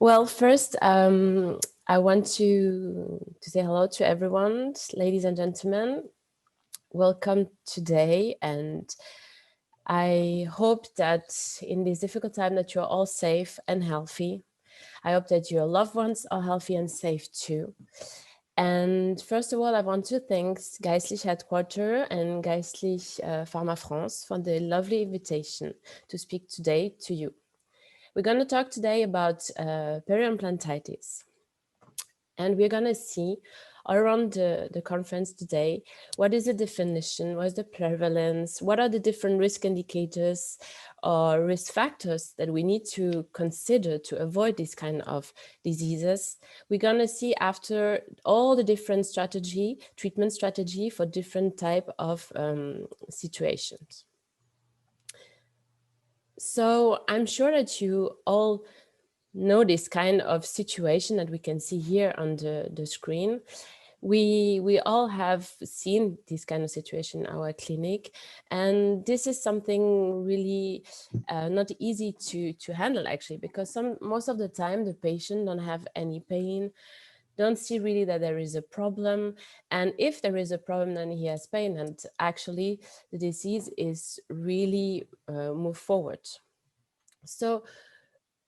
Well, first, I want to say hello to everyone, ladies and gentlemen. Welcome today, and I hope that in this difficult time that you're all safe and healthy. I hope that your loved ones are healthy and safe too. And first of all, I want to thank Geistlich Headquarter and Geistlich Pharma France for the lovely invitation to speak today to you. We're going to talk today about peri-implantitis. And we're going to see around the conference today, what is the definition, what is the prevalence, what are the different risk indicators or risk factors that we need to consider to avoid these kind of diseases. We're going to see after all the different treatment strategy for different type of situations. So I'm sure that you all know this kind of situation that we can see here on the screen. We all have seen this kind of situation in our clinic, and this is something really not easy to handle actually, because most of the time the patient don't have any pain, don't see really that there is a problem, and if there is a problem then he has pain, and actually the disease is really move forward. So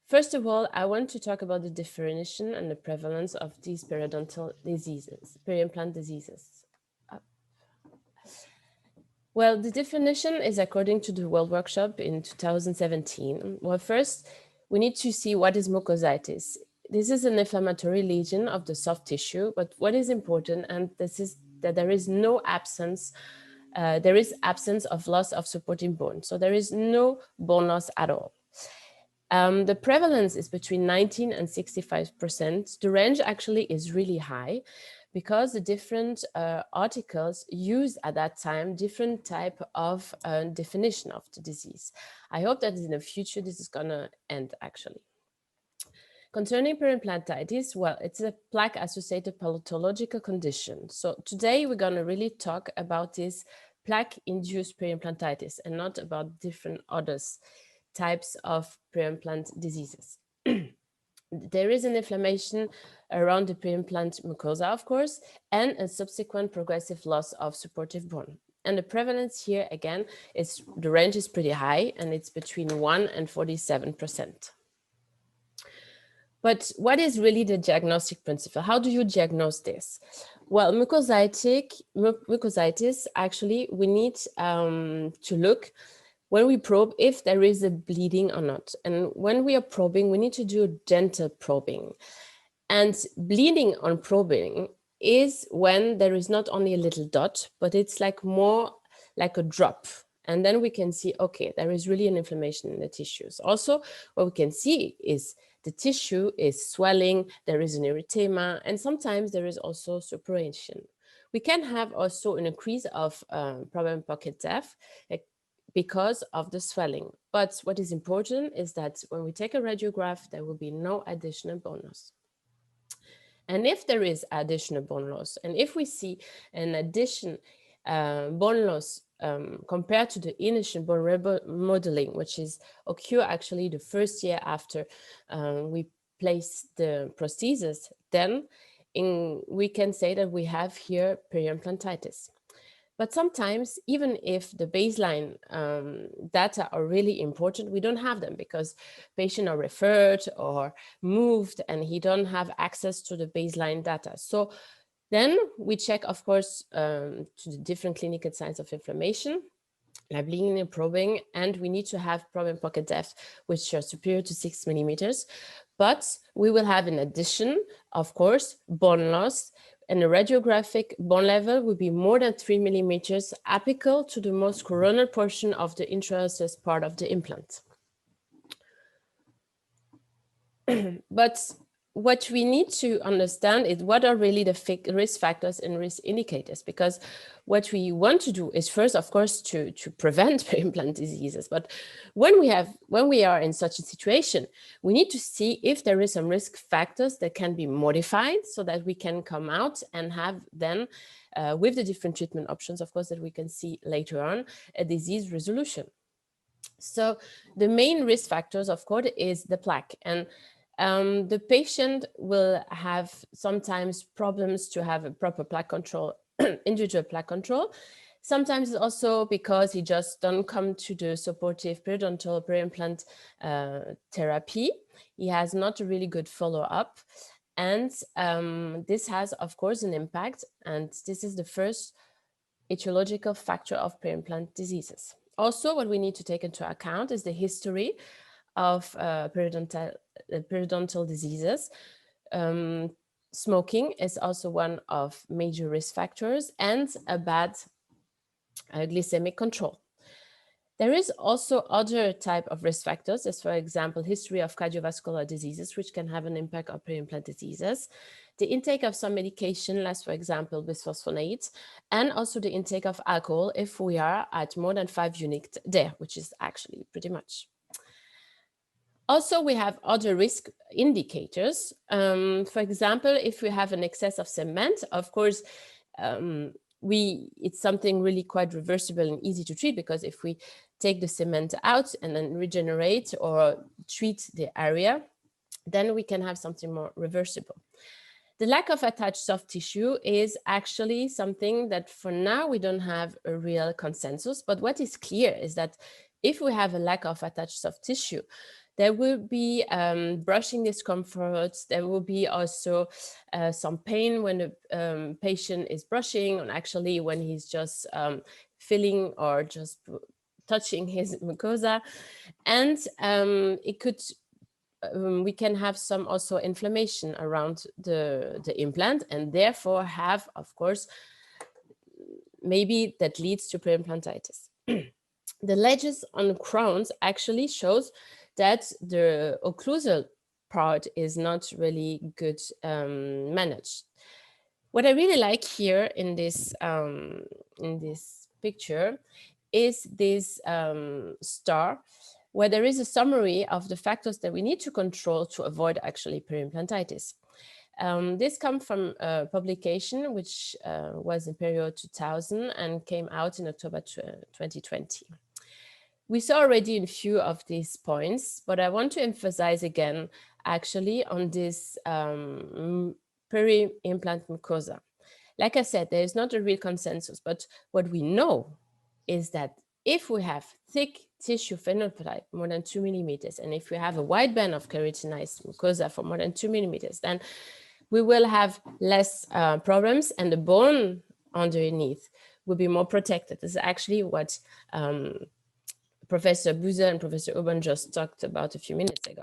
first of all, I want to talk about the definition and the prevalence of these periodontal diseases, peri-implant diseases. Well, the definition is according to the World Workshop in 2017. Well, first, we need to see what is mucositis. This is an inflammatory lesion of the soft tissue, but what is important, and this is that there is no absence, there is absence of loss of supporting bone. So there is no bone loss at all. The prevalence is between 19 and 65%. The range actually is really high because the different articles use at that time different type of definition of the disease. I hope that in the future this is gonna end actually. Concerning peri-implantitis, well, it's a plaque-associated pathological condition. So today we're gonna really talk about this plaque-induced peri-implantitis and not about different others types of peri-implant diseases. There is an inflammation around the peri-implant mucosa, of course, and a subsequent progressive loss of supportive bone. And the prevalence here, again, is the range is pretty high, and it's between 1 and 47%. But what is really the diagnostic principle? How do you diagnose this? Well, mucositis, actually, we need to look when we probe if there is a bleeding or not. And when we are probing, we need to do a gentle probing. And bleeding on probing is when there is not only a little dot, but it's like more like a drop. And then we can see, okay, there is really an inflammation in the tissues. Also, what we can see is the tissue is swelling, there is an erythema, and sometimes there is also suppuration. We can have also an increase of problem pocket depth, because of the swelling. But what is important is that when we take a radiograph, there will be no additional bone loss. And if there is additional bone loss, and if we see an addition bone loss compared to the initial bone remodeling, which is occur actually the first year after we place the prosthesis, then we can say that we have here peri-implantitis. But sometimes, even if the baseline data are really important, we don't have them because patients are referred or moved and he don't have access to the baseline data. So then we check, of course, to the different clinical signs of inflammation, like bleeding and probing, and we need to have problem pocket depth, which are superior to 6 millimeters. But we will have in addition, of course, bone loss, and the radiographic bone level will be more than 3 millimeters apical to the most coronal portion of the intraosseous part of the implant. But what we need to understand is what are really the risk factors and risk indicators, because what we want to do is first, of course, to prevent peri-implant diseases. But when we are in such a situation, we need to see if there is some risk factors that can be modified so that we can come out and have then, with the different treatment options, of course, that we can see later on, a disease resolution. So the main risk factors, of course, is the plaque. And The patient will have sometimes problems to have a proper plaque control, individual plaque control. Sometimes it's also because he just don't come to the supportive periodontal peri-implant therapy. He has not a really good follow-up. And this has, of course, an impact. And this is the first etiological factor of peri-implant diseases. Also, what we need to take into account is the history of periodontal diseases. Smoking is also one of major risk factors, and a bad glycemic control. There is also other type of risk factors, as for example, history of cardiovascular diseases, which can have an impact on peri-implant diseases. The intake of some medication, less for example, bisphosphonates, and also the intake of alcohol if we are at more than 5 units there, which is actually pretty much. Also, we have other risk indicators. For example, if we have an excess of cement, of course, it's something really quite reversible and easy to treat, because if we take the cement out and then regenerate or treat the area, then we can have something more reversible. The lack of attached soft tissue is actually something that for now we don't have a real consensus, but what is clear is that if we have a lack of attached soft tissue, there will be brushing discomforts. There will be also some pain when the patient is brushing, and actually when he's just filling or just touching his mucosa. And it could we can have some also inflammation around the implant, and therefore have, of course, maybe that leads to peri-implantitis. The ledges on the crowns actually shows that the occlusal part is not really good managed. What I really like here in this picture is this star, where there is a summary of the factors that we need to control to avoid actually peri-implantitis. This comes from a publication which was in Posterior 2000 and came out in October 2020. We saw already a few of these points, but I want to emphasize again actually on this peri-implant mucosa. Like I said, there is not a real consensus, but what we know is that if we have thick tissue phenotype more than 2 millimeters, and if we have a wide band of keratinized mucosa for more than 2 millimeters, then we will have less problems, and the bone underneath will be more protected. This is actually what Professor Buser and Professor Urban just talked about a few minutes ago.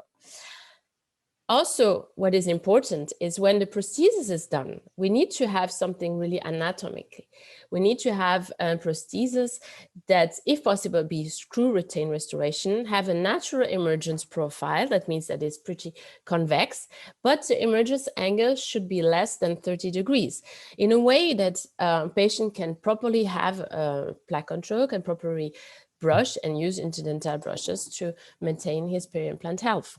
Also, what is important is when the prosthesis is done, we need to have something really anatomically. We need to have a prosthesis that, if possible, be screw retain restoration, have a natural emergence profile. That means that it's pretty convex, but the emergence angle should be less than 30 degrees in a way that a patient can properly have plaque control, can properly brush and use interdental brushes to maintain his peri-implant health.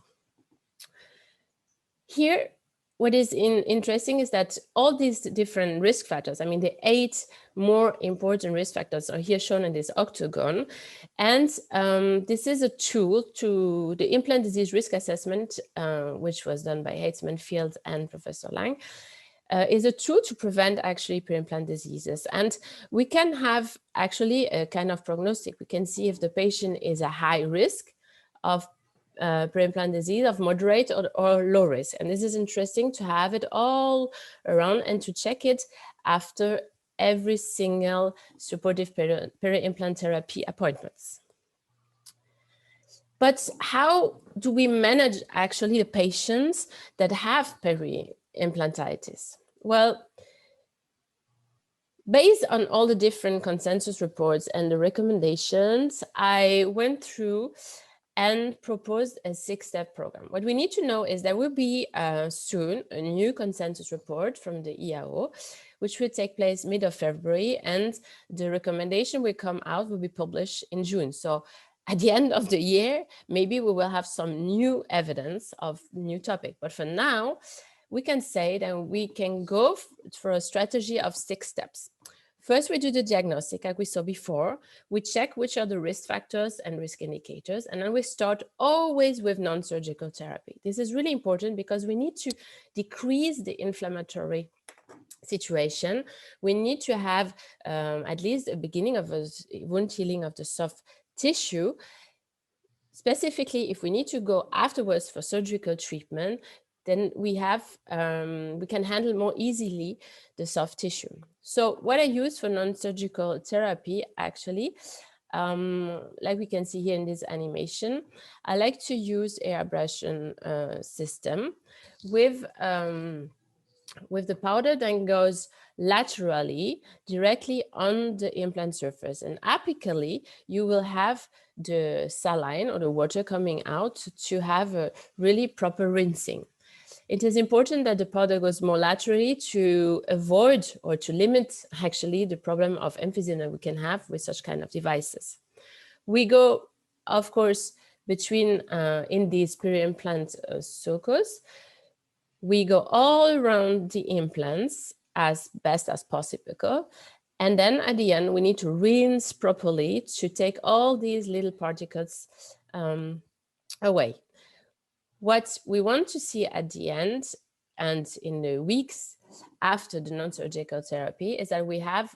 Here, what is interesting is that all these different risk factors, I mean, the 8 more important risk factors are here shown in this octagon. And this is a tool to the implant disease risk assessment, which was done by Heitzman Field and Professor Lang, is a tool to prevent actually peri-implant diseases. And we can have actually a kind of prognostic. We can see if the patient is a high risk of peri-implant disease, of moderate or low risk. And this is interesting to have it all around and to check it after every single supportive peri-implant therapy appointments. But how do we manage actually the patients that have peri-implantitis? Well, based on all the different consensus reports and the recommendations, I went through and proposed a 6-step program. What we need to know is there will be soon a new consensus report from the IAO, which will take place mid of February, and the recommendation will come out, will be published in June. So at the end of the year, maybe we will have some new evidence of new topic. But for now, we can say that we can go for a strategy of 6 steps. First, we do the diagnostic, like we saw before. We check which are the risk factors and risk indicators, and then we start always with non-surgical therapy. This is really important because we need to decrease the inflammatory situation. We need to have at least a beginning of a wound healing of the soft tissue. Specifically, if we need to go afterwards for surgical treatment, then we can handle more easily the soft tissue. So what I use for non-surgical therapy, actually, like we can see here in this animation, I like to use abrasion system with the powder that goes laterally directly on the implant surface, and apically you will have the saline or the water coming out to have a really proper rinsing. It is important that the powder goes more laterally to avoid or to limit actually the problem of emphysema that we can have with such kind of devices. We go, of course, between in these peri-implant sulcus. We go all around the implants as best as possible. And then at the end, we need to rinse properly to take all these little particles away. What we want to see at the end and in the weeks after the non-surgical therapy is that we have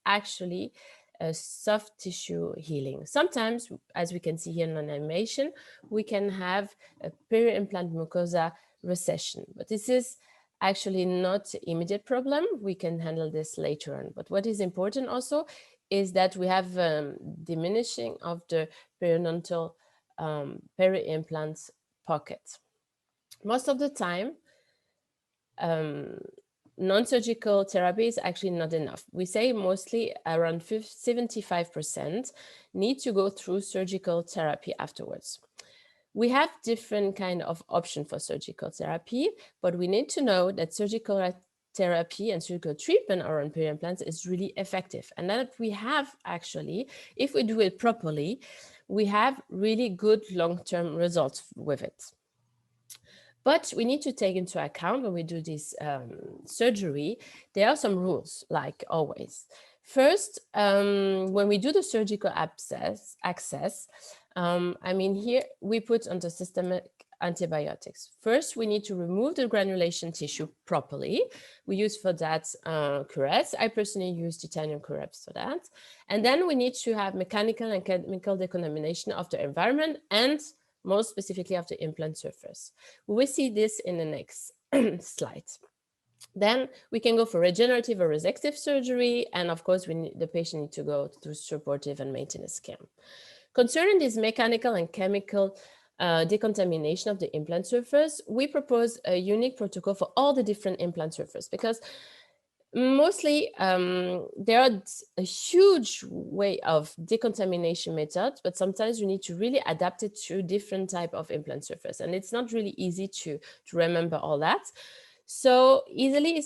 actually a soft tissue healing. Sometimes, as we can see here in the animation, we can have a peri-implant mucosa recession, but this is actually not an immediate problem. We can handle this later on. But what is important also is that we have diminishing of the periodontal peri-implant pocket. Most of the time, non-surgical therapy is actually not enough. We say mostly around 75% need to go through surgical therapy afterwards. We have different kind of options for surgical therapy, but we need to know that surgical therapy and surgical treatment around peri-implants is really effective, and that we have actually, if we do it properly, we have really good long-term results with it. But we need to take into account when we do this surgery, there are some rules, like always. First, when we do the surgical access, I mean, here we put on the systemic antibiotics. First, we need to remove the granulation tissue properly. We use for that curettes. I personally use titanium curettes for that. And then we need to have mechanical and chemical decontamination of the environment and most specifically of the implant surface. We will see this in the next slide. Then we can go for regenerative or resective surgery. And of course, the patient needs to go through supportive and maintenance care. Concerning this mechanical and chemical decontamination of the implant surface, we propose a unique protocol for all the different implant surfaces, because mostly there are a huge way of decontamination methods, but sometimes you need to really adapt it to different type of implant surface, and it's not really easy to remember all that. So easily,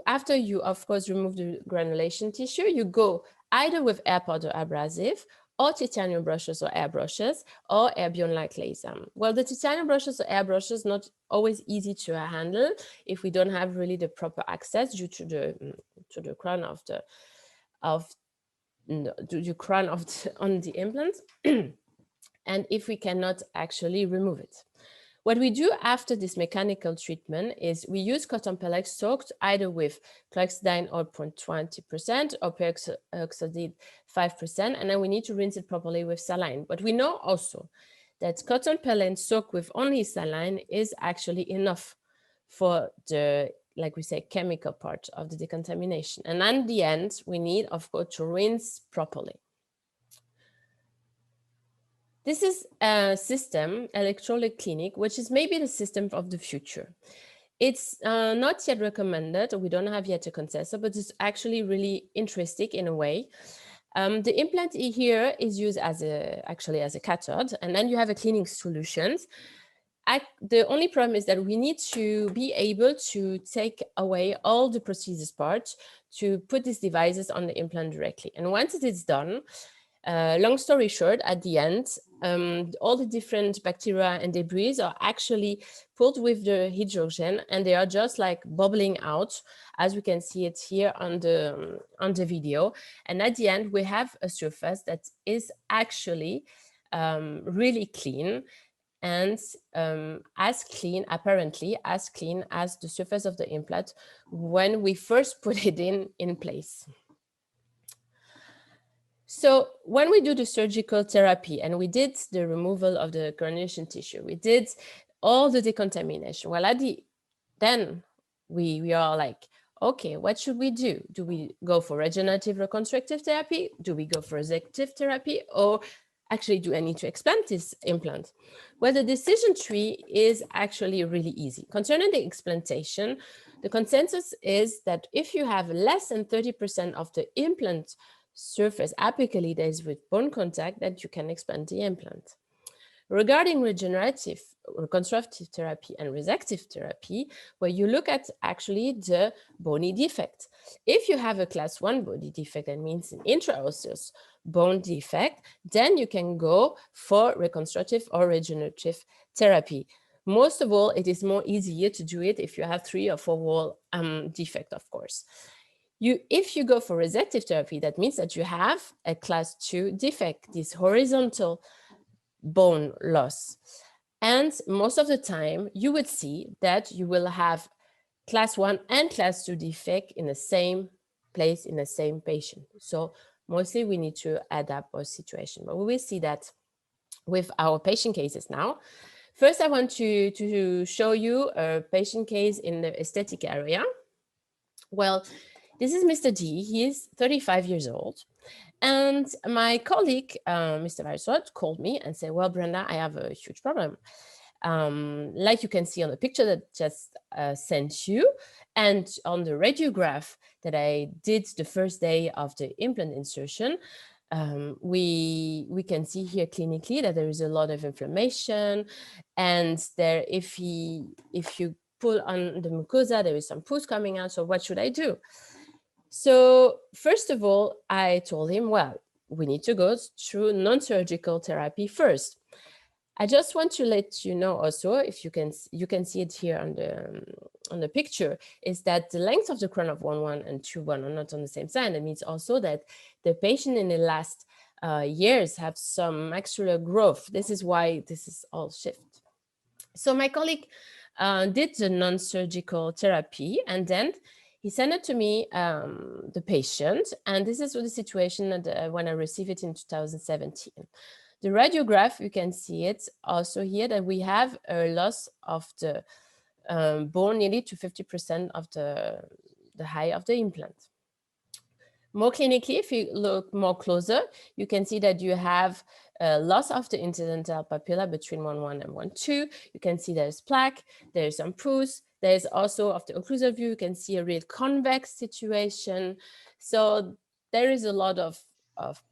after you of course remove the granulation tissue, you go either with air powder abrasive or titanium brushes or air brushes or erbium like laser. Well, the titanium brushes or air brushes not always easy to handle if we don't have really the proper access due to the crown of the crown on the implant, and if we cannot actually remove it. What we do after this mechanical treatment is we use cotton pellets soaked either with chlorhexidine or 0.20% or peroxide 5%, and then we need to rinse it properly with saline. But we know also that cotton pellets soaked with only saline is actually enough for the, like we say, chemical part of the decontamination. And at the end, we need, of course, to rinse properly. This is a system, electrolytic clinic, which is maybe the system of the future. It's not yet recommended, or we don't have yet a consensus, but it's actually really interesting in a way. The implant here is used actually as a cathode, and then you have a cleaning solutions. The only problem is that we need to be able to take away all the prosthesis parts to put these devices on the implant directly. And once it is done, Long story short, at the end, all the different bacteria and debris are actually pulled with the hydrogen, and they are just like bubbling out, as we can see it here on the video. And at the end, we have a surface that is actually really clean, and as clean, apparently as clean as the surface of the implant when we first put it in place. So when we do the surgical therapy and we did the removal of the granulation tissue, we did all the decontamination. Well, then we are like, okay, what should we do? Do we go for regenerative reconstructive therapy? Do we go for resective therapy? Or actually, do I need to explant this implant? Well, the decision tree is actually really easy. Concerning the explantation, the consensus is that if you have less than 30% of the implant surface apically that is with bone contact, that you can explant the implant. Regarding regenerative, reconstructive therapy and resective therapy, where you look at actually the bony defect. If you have a class 1 bony defect, that means an intraosseous bone defect, then you can go for reconstructive or regenerative therapy. Most of all, it is more easier to do it if you have 3 or 4 wall defect, of course. If you go for resective therapy, that means that you have a class 2 defect, this horizontal bone loss. And most of the time, you would see that you will have class 1 and class 2 defect in the same place, in the same patient. So mostly we need to adapt our situation, but we will see that with our patient cases now. First, I want to show you a patient case in the aesthetic area. Well, this is Mr. D. He is 35 years old. And my colleague, Mr. Weisrod, called me and said, well, Brenda, I have a huge problem. Like you can see on the picture that just sent you, and on the radiograph that I did the first day of the implant insertion, we can see here clinically that there is a lot of inflammation, and there, if you pull on the mucosa, there is some pus coming out. So what should I do? So first of all, I told him, well, we need to go through non-surgical therapy first. I just want to let you know also, if you can see it here on the picture, is that the length of the crown of 1-1 and 2-1 are not on the same side. That means also that the patient in the last years have some maxillar growth. This is why this is all shift. So my colleague did the non-surgical therapy, and then he sent it to me, the patient, and this is the situation that, when I received it in 2017. The radiograph, you can see it also here, that we have a loss of the bone nearly to 50% of the height of the implant. More clinically, if you look more closer, you can see that you have loss of the incidental papilla between 1-1 and 1-2. You can see there's plaque, there's some pus. There's also, of the occlusal view, you can see a real convex situation. So there is a lot of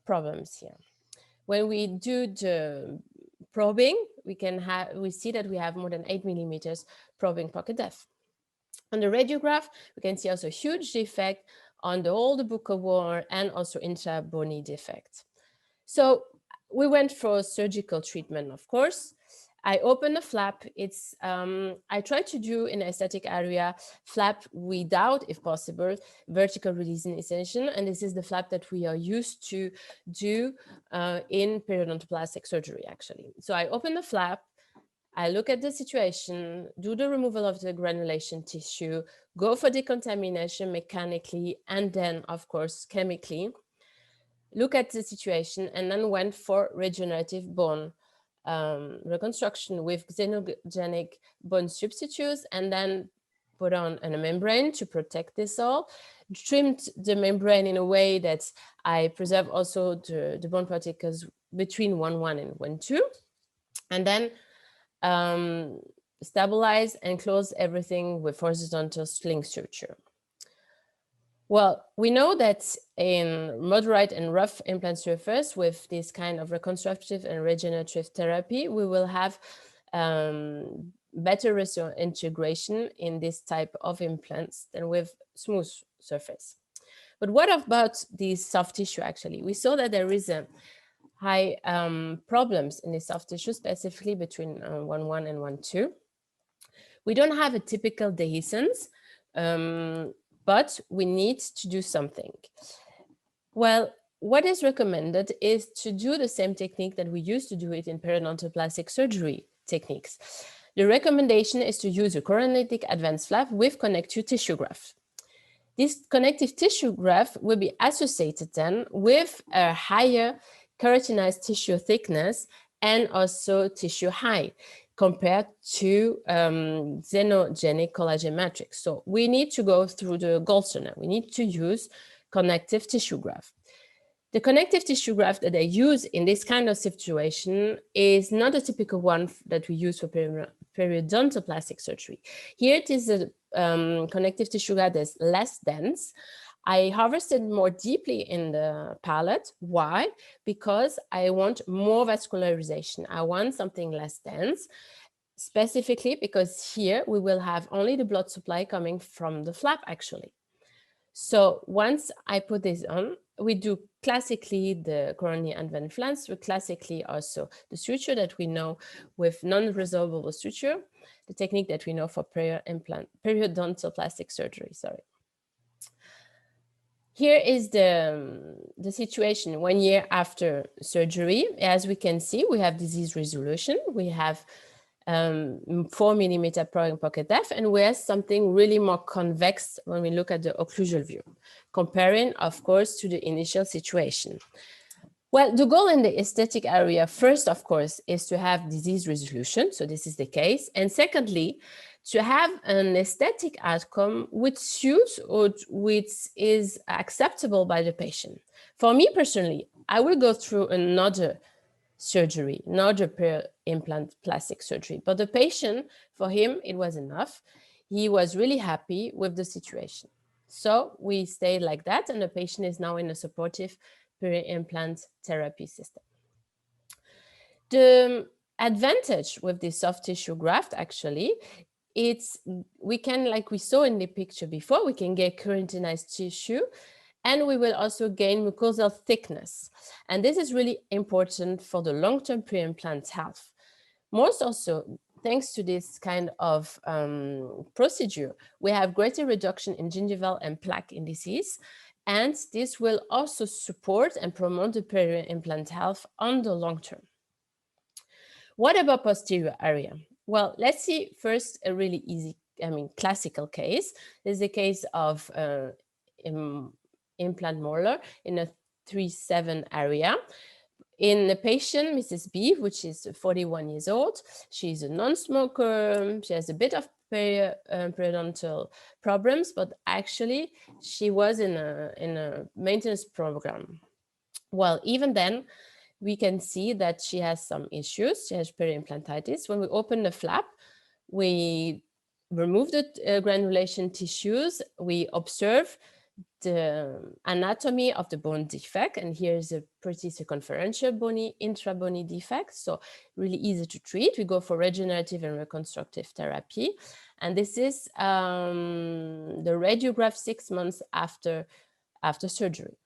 problems here. When we do the probing, we see that we have more than 8 millimeters probing pocket depth. On the radiograph, we can see also huge defect on the whole the buccal wall and also intra-bony defect. So we went for surgical treatment, of course. I opened the flap. It's I try to do in the aesthetic area flap without, if possible, vertical release initiation, and this is the flap that we are used to do in periodontoplastic surgery, actually. So I open the flap, I look at the situation, do the removal of the granulation tissue, go for decontamination mechanically, and then, of course, chemically, look at the situation, and then went for regenerative bone reconstruction with xenogenic bone substitutes, and then put on a membrane to protect this all, trimmed the membrane in a way that I preserve also the bone particles between 1-1 and 1-2, and then stabilize and close everything with horizontal sling suture. Well, we know that in moderate and rough implant surface with this kind of reconstructive and regenerative therapy, we will have better integration in this type of implants than with smooth surface. But what about the soft tissue actually? We saw that there is problems in the soft tissue, specifically between 1.1 and 1.2. We don't have a typical dehiscence, but we need to do something. Well, what is recommended is to do the same technique that we used to do it in periodontoplastic surgery techniques. The recommendation is to use a chorolytic advanced flap with connective tissue graft. This connective tissue graft will be associated then with a higher keratinized tissue thickness and also tissue height compared to xenogenic collagen matrix. So we need to go through the gold standard. We need to use connective tissue graft. The connective tissue graft that I use in this kind of situation is not a typical one that we use for periodontoplastic surgery. Here it is a connective tissue graft that is less dense. I harvested more deeply in the palate. Why? Because I want more vascularization. I want something less dense, specifically because here we will have only the blood supply coming from the flap actually. So once I put this on, we do classically the coronary advent flange, classically also the suture that we know with non-resorbable suture, the technique that we know for periodontoplastic surgery, sorry. Here is the situation 1 year after surgery. As we can see, we have disease resolution. We have 4 millimeter probing pocket depth, and we have something really more convex when we look at the occlusal view, comparing, of course, to the initial situation. Well, the goal in the aesthetic area, first, of course, is to have disease resolution. So this is the case. And secondly, to have an aesthetic outcome which suits or which is acceptable by the patient. For me personally, I will go through another surgery, not a peri-implant plastic surgery. But the patient, for him, it was enough. He was really happy with the situation. So we stayed like that, and the patient is now in a supportive peri-implant therapy system. The advantage with the soft tissue graft, actually, we can, like we saw in the picture before, we can get keratinized tissue, and we will also gain mucosal thickness. And this is really important for the long-term pre-implant health. Most also, thanks to this kind of procedure, we have greater reduction in gingival and plaque indices, and this will also support and promote the peri-implant health on the long term. What about posterior area? Well, let's see first a really easy, classical case. This is a case of implant molar in a 3-7 area. In a patient, Mrs. B, which is 41 years old, she's a non-smoker, she has a bit of periodontal problems, but actually she was in a maintenance program. Well, even then, we can see that she has some issues. She has peri-implantitis. When we open the flap, we remove the granulation tissues, we observe the anatomy of the bone defect, and here's a pretty circumferential bony intra-bony defect, so really easy to treat. We go for regenerative and reconstructive therapy, and this is the radiograph 6 months after surgery.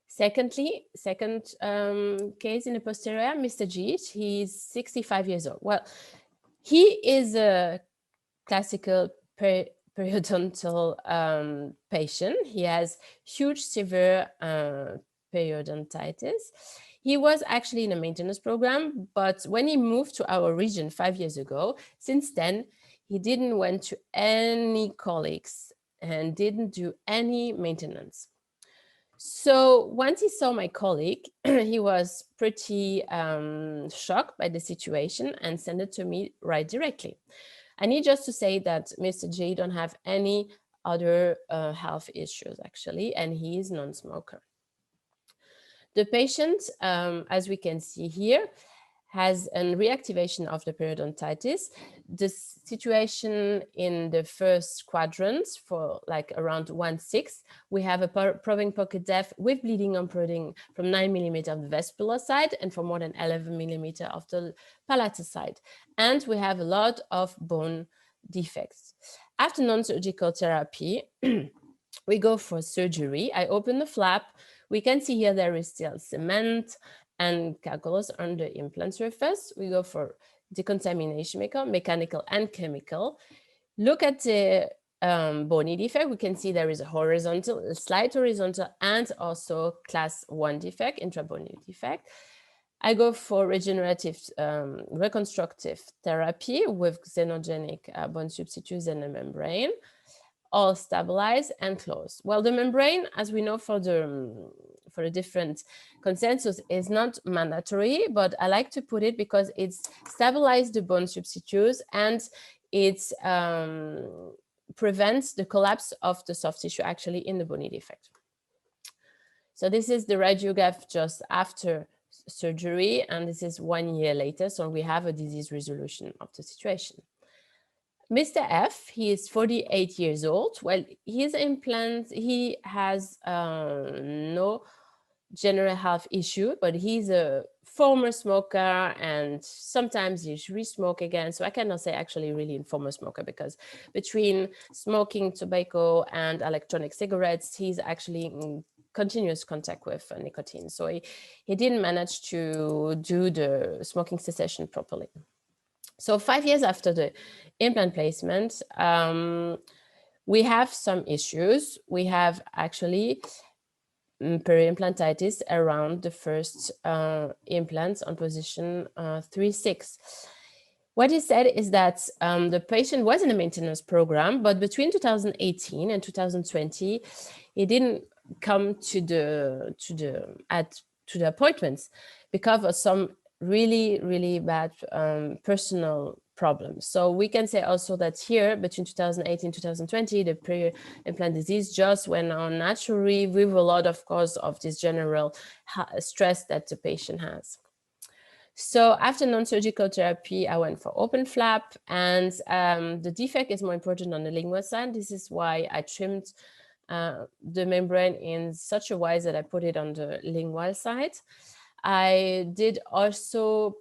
Second case in the posterior, Mr. G, he's 65 years old. Well, he is a classical periodontal patient. He has huge severe periodontitis. He was actually in a maintenance program, but when he moved to our region 5 years ago, since then, he didn't went to any colleagues and didn't do any maintenance. So once he saw my colleague, he was pretty shocked by the situation and sent it to me right directly. I need just to say that Mr. J don't have any other health issues actually, and he is non-smoker. The patient, as we can see here, has a reactivation of the periodontitis. The situation in the first quadrant for like around 1/6, we have a probing pocket depth with bleeding on prodding from 9 millimeter of the vestibular side and for more than 11 millimeter of the palatal side. And we have a lot of bone defects. After non-surgical therapy, we go for surgery. I open the flap. We can see here there is still cement and calculus on the implant surface. We go for decontamination mechanical and chemical. Look at the bony defect. We can see there is a horizontal, a slight horizontal, and also class 1 defect, intrabony defect. I go for regenerative reconstructive therapy with xenogenic bone substitutes and a membrane, all stabilized and closed. Well, the membrane, as we know for the different consensus, is not mandatory, but I like to put it because it's stabilized the bone substitutes and it prevents the collapse of the soft tissue actually in the bony defect. So this is the radiograph just after surgery, and this is 1 year later, so we have a disease resolution of the situation. Mr. F, he is 48 years old. Well, his implants, he has no general health issue, but he's a former smoker and sometimes he re-smoke again. So I cannot say actually really a former smoker, because between smoking tobacco and electronic cigarettes, he's actually in continuous contact with nicotine. So he didn't manage to do the smoking cessation properly. So 5 years after the implant placement, we have some issues. We have actually peri-implantitis around the first implants on position 3-6. What he said is that the patient was in a maintenance program, but between 2018 and 2020, he didn't come to the appointments because of some really bad personal problems. So we can say also that here between 2018 and 2020, the peri-implant disease just went on naturally with a lot, of course, of this general stress that the patient has. So after non-surgical therapy, I went for open flap, and the defect is more important on the lingual side. This is why I trimmed the membrane in such a way that I put it on the lingual side. I did also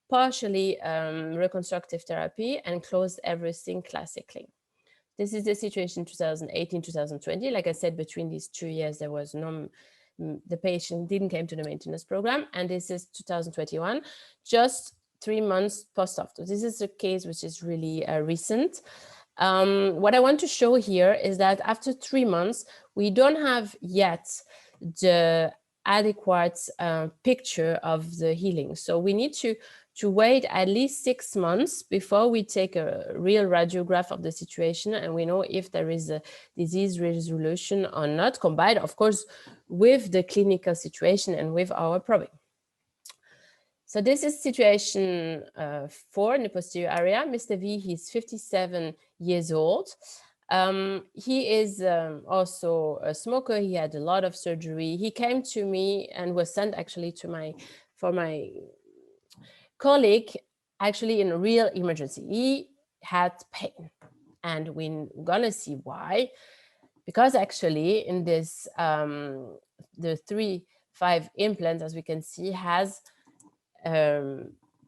partially reconstructive therapy and closed everything classically. This is the situation 2018-2020. Like I said, between these 2 years, there was no, the patient didn't came to the maintenance program. And this is 2021, just 3 months post-op. This is a case which is really recent. What I want to show here is that after 3 months, we don't have yet the adequate picture of the healing. So we need to wait at least 6 months before we take a real radiograph of the situation and we know if there is a disease resolution or not, combined, of course, with the clinical situation and with our probing. So this is situation 4 in the posterior area. Mr. V, he's 57 years old. He is also a smoker. He had a lot of surgery. He came to me and was sent actually to my colleague, actually in a real emergency. He had pain, and we're gonna see why. Because actually in this, the 3-5 implants, as we can see, has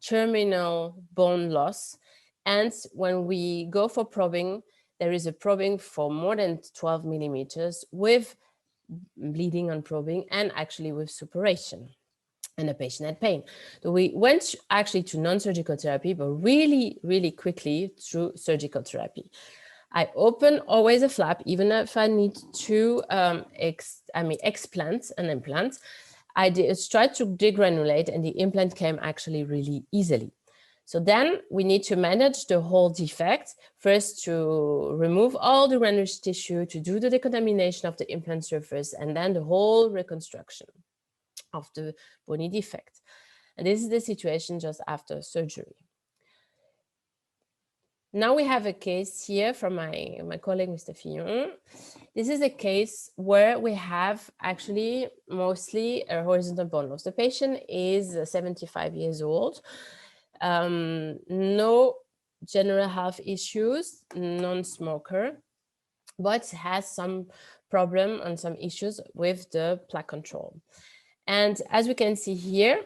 terminal bone loss. And when we go for probing, there is a probing for more than 12 millimeters with bleeding on probing and actually with suppuration. And the patient had pain. So we went actually to non-surgical therapy, but really quickly through surgical therapy. I open always a flap, even if I need to explant an implant. I tried to degranulate, and the implant came actually really easily. So then we need to manage the whole defect, first to remove all the granulous tissue, to do the decontamination of the implant surface, and then the whole reconstruction of the bony defect. And this is the situation just after surgery. Now we have a case here from my colleague, Mr. Fillon. This is a case where we have actually mostly a horizontal bone loss. The patient is 75 years old, no general health issues, non-smoker, but has some problem and some issues with the plaque control. And as we can see here,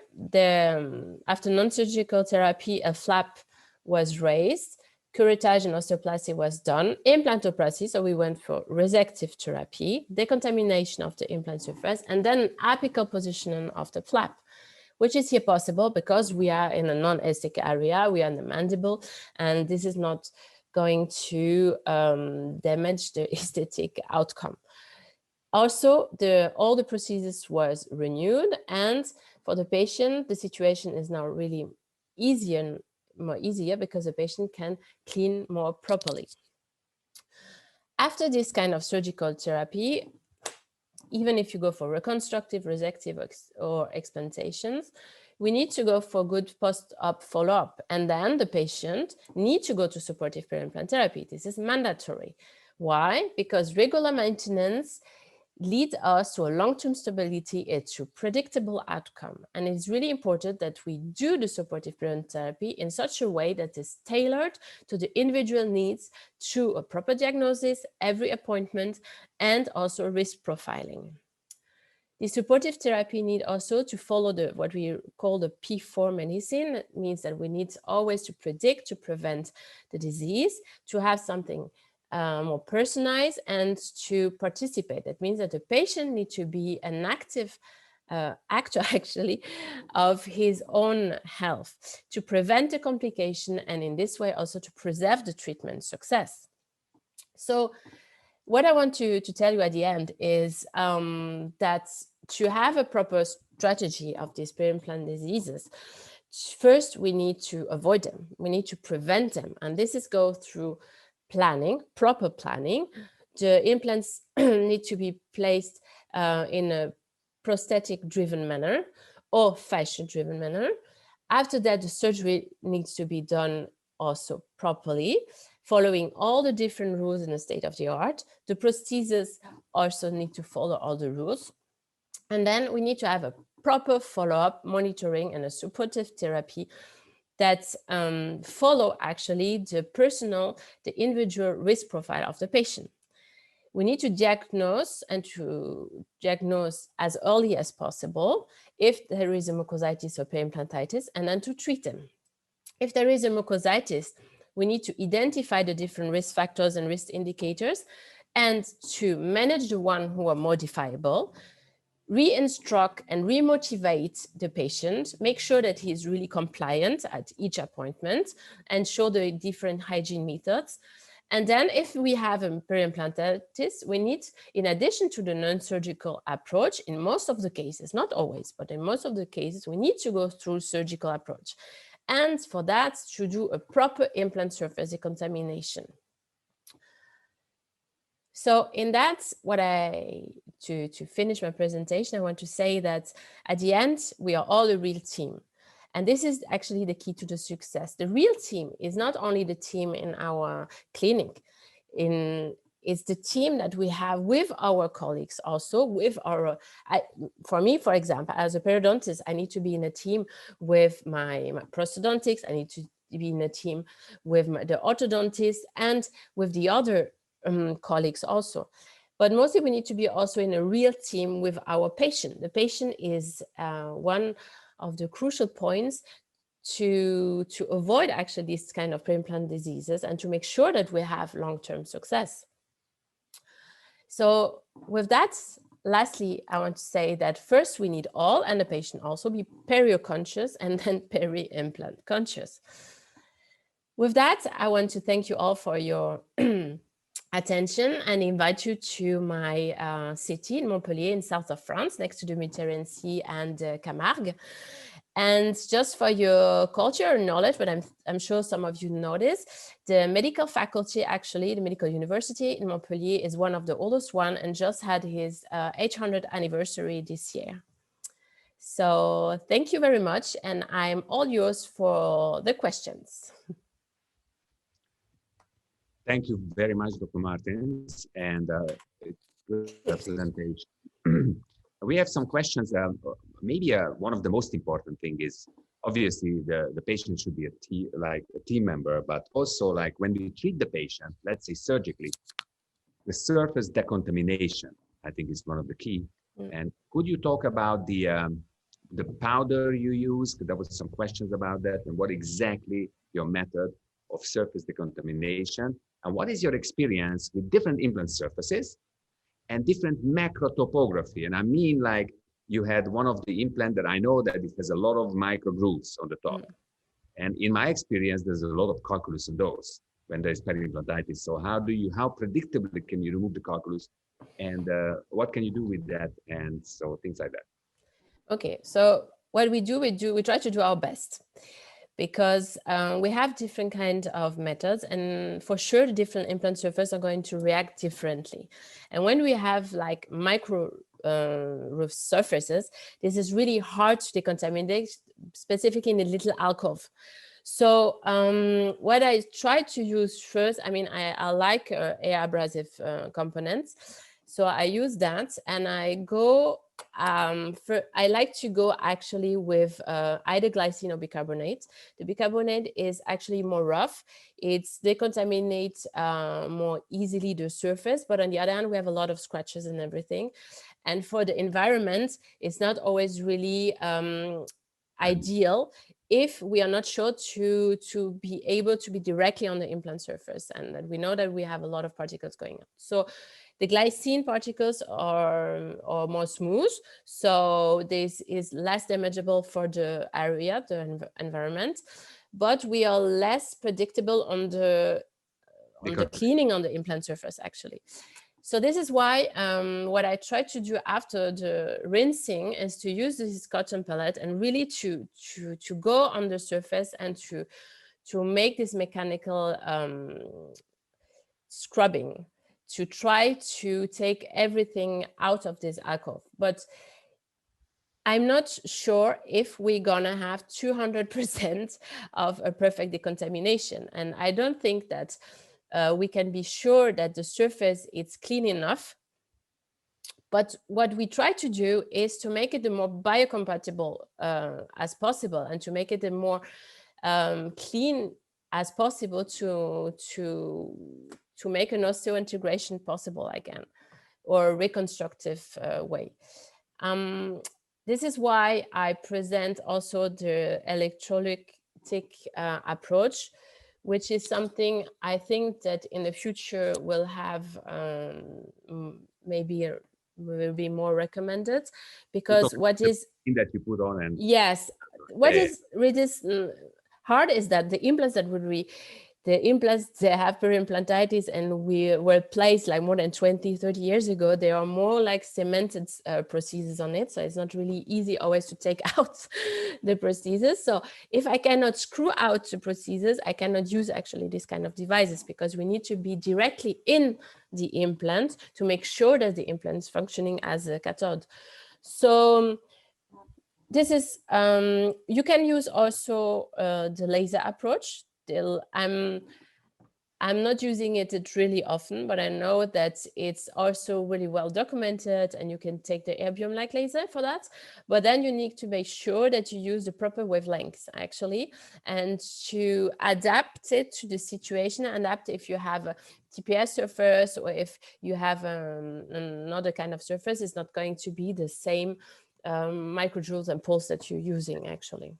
after non-surgical therapy, a flap was raised. curettage and osteoplasty was done, implantoplasty, so we went for resective therapy, decontamination of the implant surface, and then apical positioning of the flap, which is here possible because we are in a non-aesthetic area, we are in the mandible, and this is not going to damage the aesthetic outcome. Also, all the procedures was renewed, and for the patient, the situation is now really more easier because the patient can clean more properly. After this kind of surgical therapy, even if you go for reconstructive, resective, or explantations, we need to go for good post-op follow-up. And then the patient needs to go to supportive peri-implant therapy. This is mandatory. Why? Because regular maintenance leads us to a long-term stability and to predictable outcome. And it's really important that we do the supportive peri-implant therapy in such a way that is tailored to the individual needs through a proper diagnosis, every appointment, and also risk profiling. The supportive therapy need also to follow what we call the P4 medicine. It means that we need always to predict, to prevent the disease, to have something more personalized, and to participate. That means that the patient needs to be an active actor actually of his own health to prevent the complication, and in this way also to preserve the treatment success. So what I want to tell you at the end is that to have a proper strategy of these peri-implant diseases, first we need to avoid them, we need to prevent them, and this is go through planning, proper planning. The implants need to be placed in a prosthetic-driven manner or fascia-driven manner. After that, the surgery needs to be done also properly, following all the different rules in the state of the art. The prostheses also need to follow all the rules. And then we need to have a proper follow-up, monitoring, and a supportive therapy that follow actually the individual risk profile of the patient. We need to diagnose as early as possible if there is a mucositis or peri-implantitis, and then to treat them. If there is a mucositis, we need to identify the different risk factors and risk indicators and to manage the one who are modifiable, re-instruct and re-motivate the patient, make sure that he is really compliant at each appointment and show the different hygiene methods. And then if we have a peri-implantitis, we need, in addition to the non-surgical approach, in most of the cases, not always, but in most of the cases, we need to go through surgical approach. And for that, to do a proper implant surface decontamination. So in that, to finish my presentation, I want to say that at the end, we are all a real team. And this is actually the key to the success. The real team is not only the team in our clinic, it's the team that we have with our colleagues, also with for me, for example, as a periodontist, I need to be in a team with my prosthodontics, I need to be in a team with the orthodontist and with the other colleagues also. But mostly we need to be also in a real team with our patient. The patient is one of the crucial points to avoid actually this kind of peri-implant diseases and to make sure that we have long-term success. So with that, lastly, I want to say that first we need all, and the patient also, be perio-conscious and then peri-implant conscious. With that, I want to thank you all for your attention and invite you to my city in Montpellier in south of France, next to the Mediterranean Sea and Camargue. And just for your culture and knowledge, but I'm sure some of you know this, the medical faculty, actually, the medical university in Montpellier is one of the oldest one and just had his 800th anniversary this year. So thank you very much. And I'm all yours for the questions. Thank you very much, Dr. Martens, and good presentation. We have some questions. Maybe one of the most important thing is obviously the patient should be a team member, but also like when we treat the patient, let's say surgically, the surface decontamination, I think is one of the key. And could you talk about the powder you use? There was some questions about that, and what exactly your method. of surface decontamination? And what is your experience with different implant surfaces and different macro topography? And I mean, like, you had one of the implant that I know that it has a lot of micro grooves on the top. And in my experience, there's a lot of calculus in those when there's peri-implantitis. So how predictably can you remove the calculus? And what can you do with that? And so things like that. Okay, so what we do, we try to do our best, because we have different kinds of methods, and for sure the different implant surfaces are going to react differently. And when we have like micro roof surfaces, this is really hard to decontaminate, specifically in a little alcove. So what I try to use first, I mean, I like air abrasive components. So I use that, and I go, I like to go actually with either glycine or bicarbonate. The bicarbonate is actually more rough. It's decontaminates more easily the surface, but on the other hand, we have a lot of scratches and everything. And for the environment, it's not always really ideal if we are not sure to be able to be directly on the implant surface, and that we know that we have a lot of particles going on. So the glycine particles are more smooth, so this is less damageable for the area, the environment, but we are less predictable on the cleaning on the implant surface actually. So this is why what I try to do after the rinsing is to use this cotton pellet and really to go on the surface and to make this mechanical scrubbing, to try to take everything out of this alcove. But I'm not sure if we're gonna have 200% of a perfect decontamination. And I don't think that we can be sure that the surface is clean enough. But what we try to do is to make it the more biocompatible as possible, and to make it the more clean as possible to make an osseointegration possible again, or reconstructive way. This is why I present also the electrolytic approach, which is something I think that in the future will have maybe will be more recommended, because what is that you put on, and yes, what is really hard is that the implants that would be the implants that have peri-implantitis and we were placed like more than 20-30 years ago, they are more like cemented prostheses on it, so it's not really easy always to take out the prostheses. So if I cannot screw out the prostheses, I cannot use actually this kind of devices, because we need to be directly in the implant to make sure that the implant is functioning as a cathode. So this is you can use also the laser approach. I'm not using it really often, but I know that it's also really well documented, and you can take the erbium light laser for that. But then you need to make sure that you use the proper wavelengths actually, and to adapt it to the situation, adapt if you have a TPS surface or if you have another kind of surface, it's not going to be the same microjoules and pulse that you're using actually.